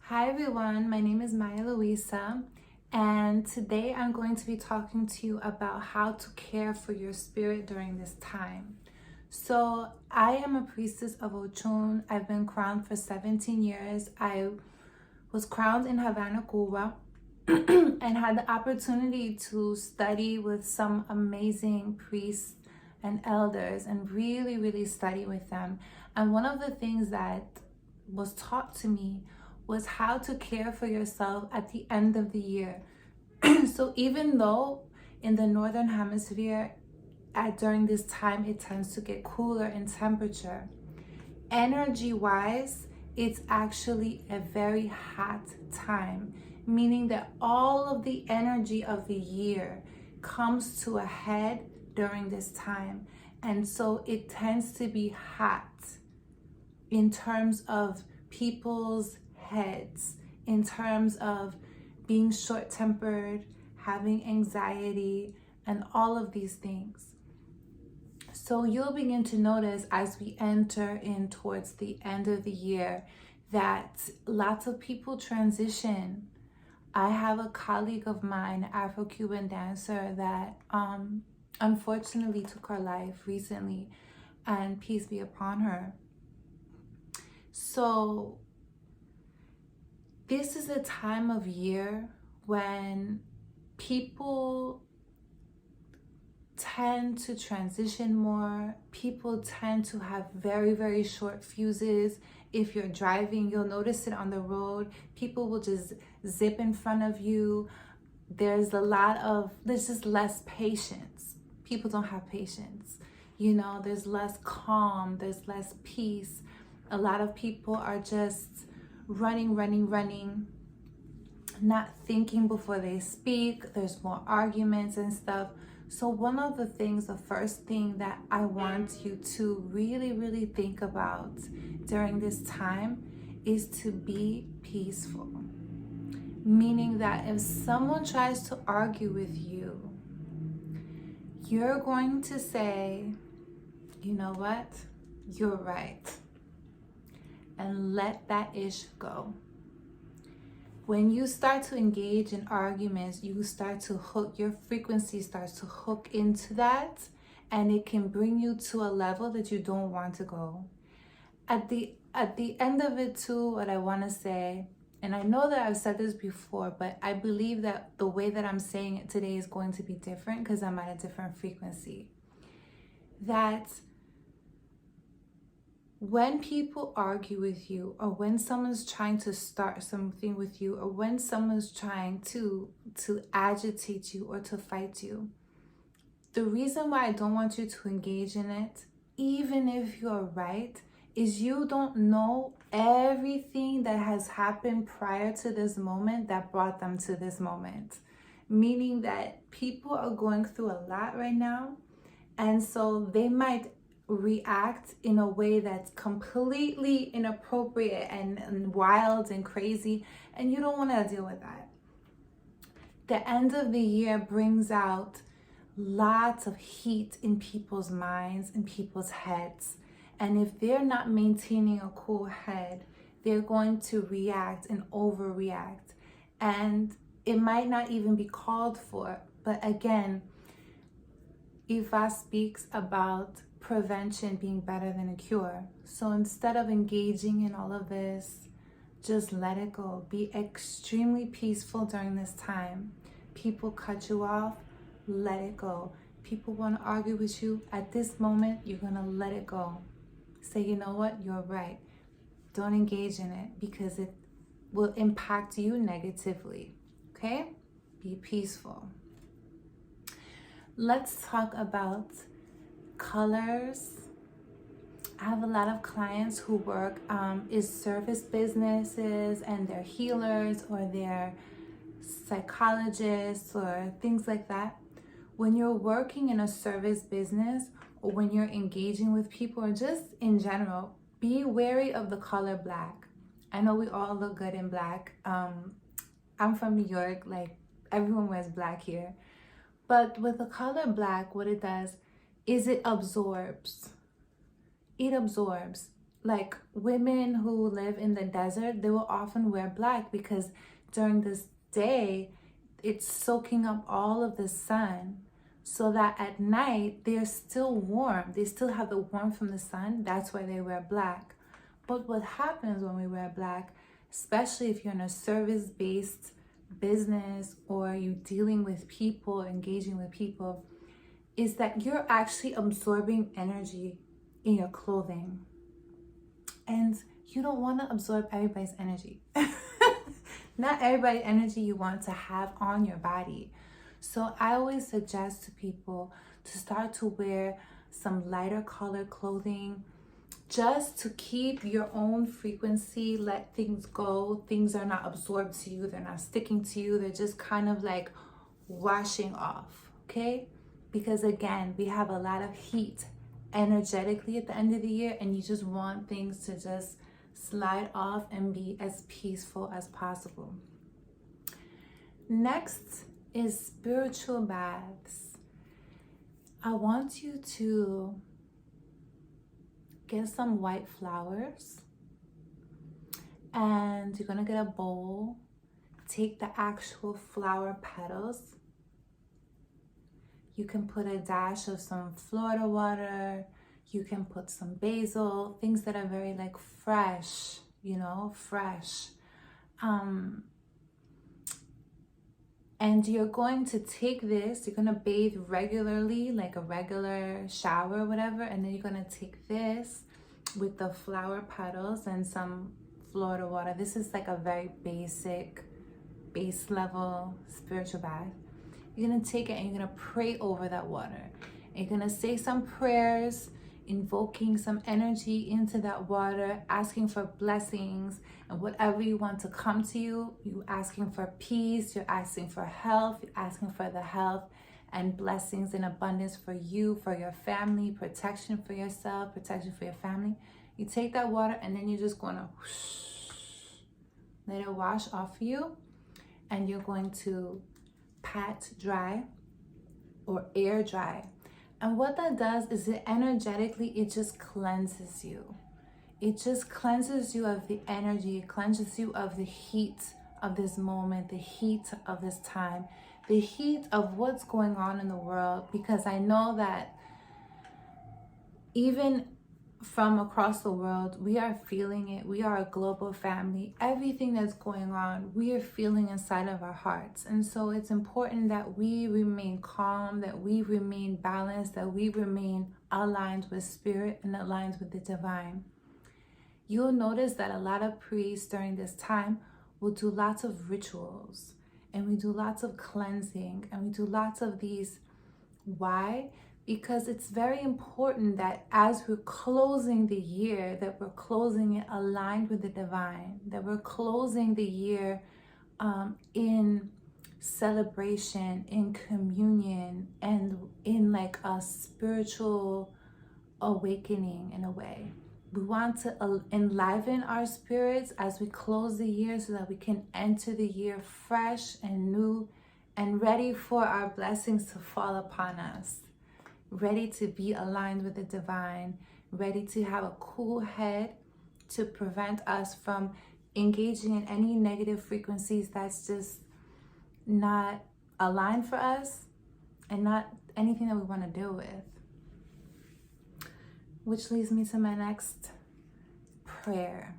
Hi everyone, my name is Maya Luisa, and today I'm going to be talking to you about how to care for your spirit during this time. So, I am a priestess of Ochun. I've been crowned for 17 years. I was crowned in Havana, Cuba, and had the opportunity to study with some amazing priests and elders and really study with them. And one of the things that was taught to me was how to care for yourself at the end of the year. So even though in the northern hemisphere during this time it tends to get cooler in temperature, energy wise it's actually a very hot time, meaning that all of the energy of the year comes to a head during this time. And so it tends to be hot in terms of people's heads, in terms of being short-tempered, having anxiety, and all of these things. So you'll begin to notice as we enter in towards the end of the year that lots of people transition. I have a colleague of mine, Afro-Cuban dancer, that unfortunately took her life recently, and peace be upon her. So this is a time of year when people tend to transition more. People tend to have very short fuses. If you're driving, you'll notice it on the road. People will just zip in front of you. There's just less patience. People don't have patience. There's less calm, there's less peace. A lot of people are just running, not thinking before they speak. There's more arguments and stuff. So one of the first thing that I want you to really think about during this time is to be peaceful. Meaning that if someone tries to argue with you, you're going to say, you know what, you're right, and let that ish go. When you start to engage in arguments, your frequency starts to hook into that, and it can bring you to a level that you don't want to go. At the end of it too, what I want to say, and I know that I've said this before, but I believe that the way that I'm saying it today is going to be different because I'm at a different frequency. That when people argue with you, or when someone's trying to start something with you, or when someone's trying to agitate you or to fight you, the reason why I don't want you to engage in it, even if you're right, is you don't know everything that has happened prior to this moment that brought them to this moment. Meaning that people are going through a lot right now, and so they might react in a way that's completely inappropriate and wild and crazy, and you don't want to deal with that. The end of the year brings out lots of heat in people's minds and people's heads, and if they're not maintaining a cool head, they're going to react and overreact, and it might not even be called for. But again, Ifa speaks about prevention being better than a cure. So instead of engaging in all of this, just let it go. Be extremely peaceful during this time. People cut you off, let it go. People want to argue with you. At this moment, you're going to let it go. Say, you know what, you're right. Don't engage in it because it will impact you negatively. Okay? Be peaceful. Let's talk about colors. I have a lot of clients who work is service businesses, and they're healers or they're psychologists or things like that. When you're working in a service business, or when you're engaging with people, or just in general, be wary of the color black. I know we all look good in black. I'm from New York, like everyone wears black here. But with the color black, what it does is it absorbs. It absorbs. like women who live in the desert, they will often wear black because during this day, it's soaking up all of the sun so that at night they're still warm. They still have the warmth from the sun. That's why they wear black. But what happens when we wear black, especially if you're in a service-based business or you're dealing with people, engaging with people, is that you're actually absorbing energy in your clothing. And you don't want to absorb everybody's energy. Not everybody's energy you want to have on your body. So I always suggest to people to start to wear some lighter colored clothing just to keep your own frequency, let things go. Things are not absorbed to you. They're not sticking to you. They're just kind of like washing off, okay? Because again, we have a lot of heat energetically at the end of the year, and you just want things to just slide off and be as peaceful as possible. Next is spiritual baths. I want you to get some white flowers, and you're gonna get a bowl. Take the actual flower petals. You can put a dash of some Florida water. You can put some basil, things that are very like fresh, you know, fresh. And you're going to take this, you're going to bathe regularly, like a regular shower or whatever. And then you're going to take this with the flower petals and some Florida water. This is like a very basic, base level spiritual bath. You're going to take it and you're going to pray over that water. And you're going to say some prayers, invoking some energy into that water, asking for blessings and whatever you want to come to you. You're asking for peace, you're asking for health, you're asking for the health and blessings in abundance for you, for your family, protection for yourself, protection for your family. You take that water and then you're just going to let it wash off you, and you're going to pat dry or air dry. And what that does is it energetically, it just cleanses you. It just cleanses you of the energy, it cleanses you of the heat of this moment, the heat of this time, the heat of what's going on in the world. Because I know that even from across the world, we are feeling it. We are a global family. Everything that's going on, we are feeling inside of our hearts. And so it's important that we remain calm, that we remain balanced, that we remain aligned with spirit and aligned with the divine. You'll notice that a lot of priests during this time will do lots of rituals, and we do lots of cleansing, and we do lots of these. Why? Because it's very important that as we're closing the year, that we're closing it aligned with the divine, that we're closing the year in celebration, in communion, and in like a spiritual awakening in a way. We want to enliven our spirits as we close the year so that we can enter the year fresh and new and ready for our blessings to fall upon us. Ready to be aligned with the divine, ready to have a cool head to prevent us from engaging in any negative frequencies that's just not aligned for us and not anything that we want to deal with. Which leads me to my next prayer.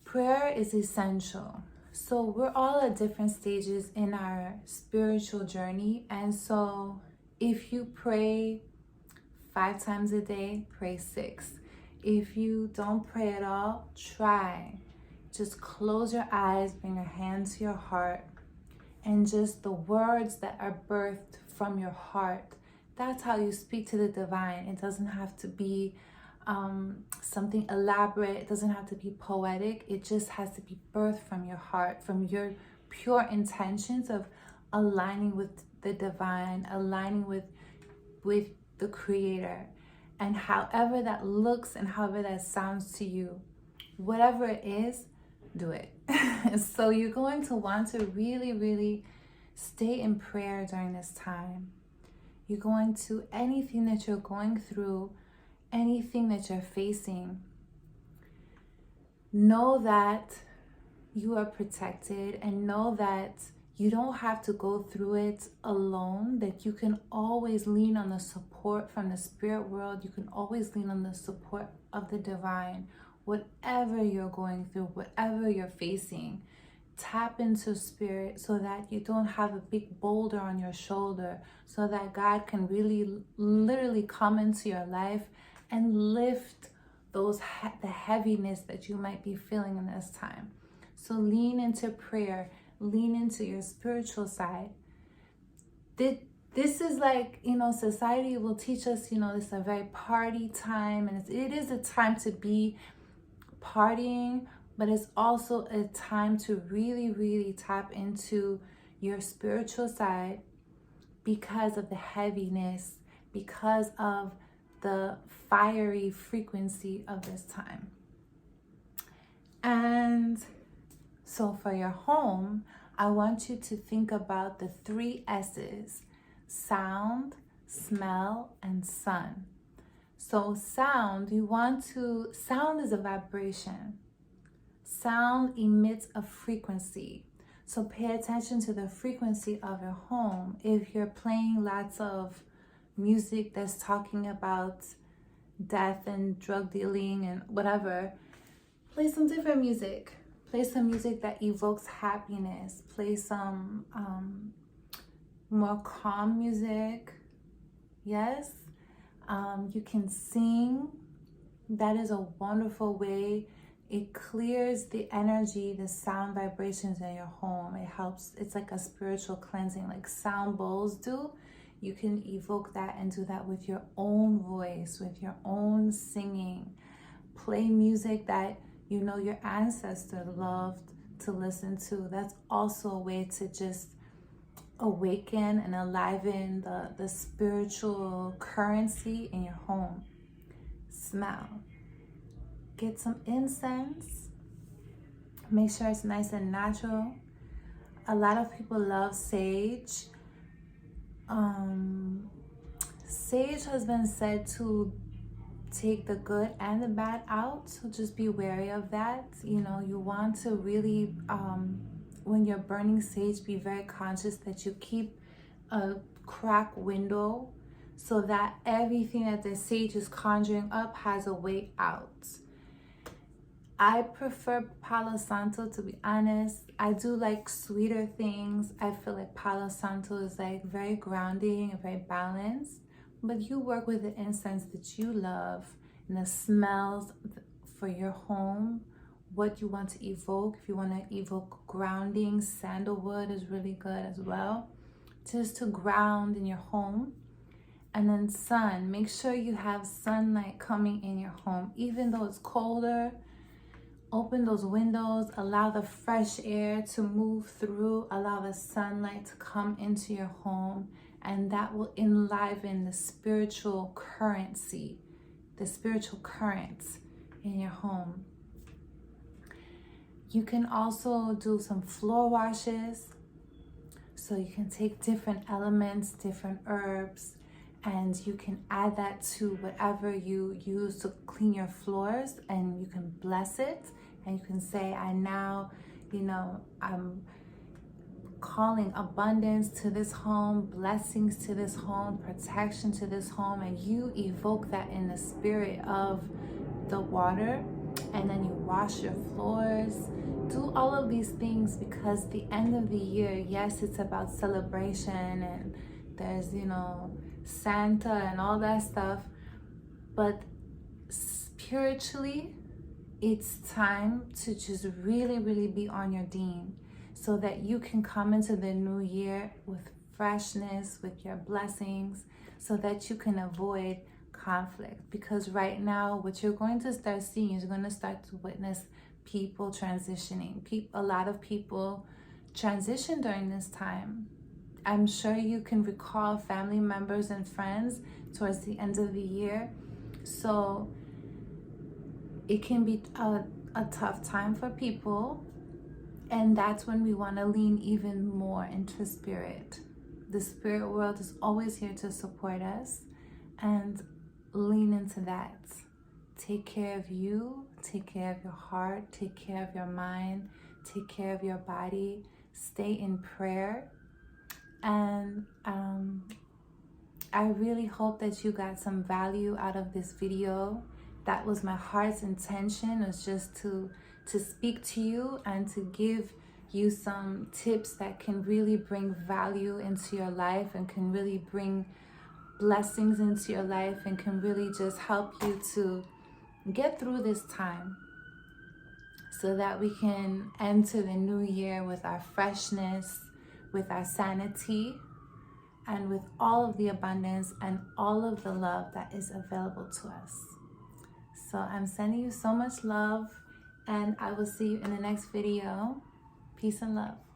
Prayer is essential. So we're all at different stages in our spiritual journey, and so if you pray 5 times a day, pray 6. If you don't pray at all, try. Just close your eyes, bring your hand to your heart, and just the words that are birthed from your heart. That's how you speak to the divine. It doesn't have to be something elaborate. It doesn't have to be poetic. It just has to be birthed from your heart, from your pure intentions of aligning with the divine, aligning with the creator. And however that looks and however that sounds to you, whatever it is, do it. So you're going to want to really, really stay in prayer during this time. You're going to, anything that you're going through, anything that you're facing, know that you are protected, and know that you don't have to go through it alone, that you can always lean on the support from the spirit world. You can always lean on the support of the divine. Whatever you're going through, whatever you're facing, tap into spirit so that you don't have a big boulder on your shoulder, so that God can really literally come into your life and lift the heaviness that you might be feeling in this time. So lean into prayer, lean into your spiritual side. This is like, society will teach us, this is a very party time, and it is a time to be partying, but it's also a time to really, really tap into your spiritual side because of the heaviness, because of the fiery frequency of this time. And so for your home, I want you to think about the 3 S's: sound, smell, and sun. So sound is a vibration. Sound emits a frequency. So pay attention to the frequency of your home. If you're playing lots of music that's talking about death and drug dealing and whatever, play some different music. Play some music that evokes happiness. Play some more calm music. Yes. You can sing. That is a wonderful way. It clears the energy, the sound vibrations in your home. It helps. It's like a spiritual cleansing, like sound bowls do. You can evoke that and do that with your own voice, with your own singing. Play music that your ancestors loved to listen to. That's also a way to just awaken and enliven the spiritual currency in your home. Smell. Get some incense. Make sure it's nice and natural. A lot of people love sage. Sage has been said to take the good and the bad out, so just be wary of that. You want to really, when you're burning sage, be very conscious that you keep a crack window so that everything that the sage is conjuring up has a way out. I prefer Palo Santo, to be honest. I do like sweeter things. I feel like Palo Santo is like very grounding and very balanced. But you work with the incense that you love and the smells for your home, what you want to evoke. If you want to evoke grounding, sandalwood is really good as well, just to ground in your home. And then sun, make sure you have sunlight coming in your home. Even though it's colder, open those windows, allow the fresh air to move through, allow the sunlight to come into your home, and that will enliven the spiritual currency, the spiritual currents in your home. You can also do some floor washes. So you can take different elements, different herbs, and you can add that to whatever you use to clean your floors, and you can bless it, and you can say, I'm calling abundance to this home, blessings to this home, protection to this home, and you evoke that in the spirit of the water, and then you wash your floors. Do all of these things because the end of the year, yes, it's about celebration, and there's, Santa and all that stuff, but spiritually, it's time to just really, really be on your Dean, so that you can come into the new year with freshness, with your blessings, so that you can avoid conflict. Because right now, what you're going to start seeing is you're going to start to witness people transitioning. A lot of people transition during this time. I'm sure you can recall family members and friends towards the end of the year. So it can be a tough time for people. And that's when we want to lean even more into spirit. The spirit world is always here to support us, and lean into that. Take care of you, take care of your heart, take care of your mind, take care of your body, stay in prayer. And I really hope that you got some value out of this video. That was my heart's intention, was just to speak to you and to give you some tips that can really bring value into your life and can really bring blessings into your life and can really just help you to get through this time so that we can enter the new year with our freshness, with our sanity, and with all of the abundance and all of the love that is available to us. So I'm sending you so much love, and I will see you in the next video. Peace and love.